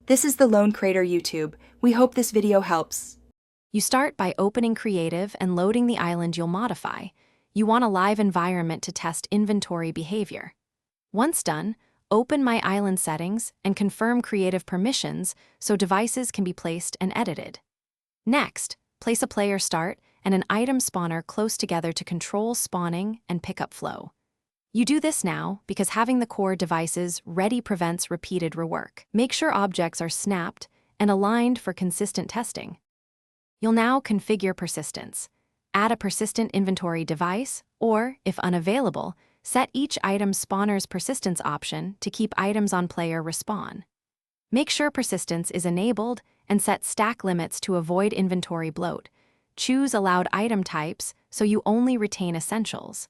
This is the Lone Creator YouTube. We hope this video helps. You start by opening Creative and loading the island you'll modify. You want a live environment to test inventory behavior. Once done, open My Island settings and confirm Creative permissions so devices can be placed and edited. Next, place a player start and an item spawner close together to control spawning and pickup flow. You do this now because having the core devices ready prevents repeated rework. Make sure objects are snapped and aligned for consistent testing. You'll now configure persistence. Add a persistent inventory device, or, if unavailable, set each item spawner's persistence option to keep items on player respawn. Make sure persistence is enabled and set stack limits to avoid inventory bloat. Choose allowed item types so you only retain essentials.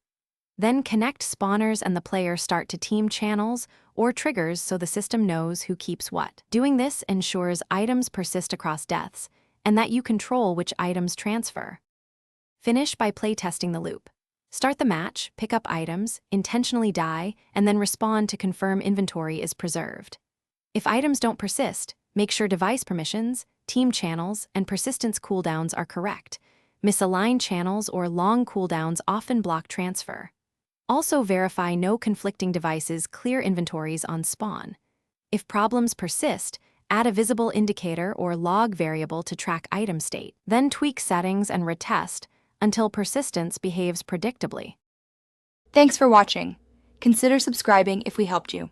Then connect spawners and the player start to team channels or triggers so the system knows who keeps what. Doing this ensures items persist across deaths and that you control which items transfer. Finish by playtesting the loop. Start the match, pick up items, intentionally die, and then respawn to confirm inventory is preserved. If items don't persist, make sure device permissions, team channels, and persistence cooldowns are correct. Misaligned channels or long cooldowns often block transfer. Also verify no conflicting devices clear inventories on spawn. If problems persist, add a visible indicator or log variable to track item state. Then tweak settings and retest until persistence behaves predictably. Thanks for watching. Consider subscribing if we helped you.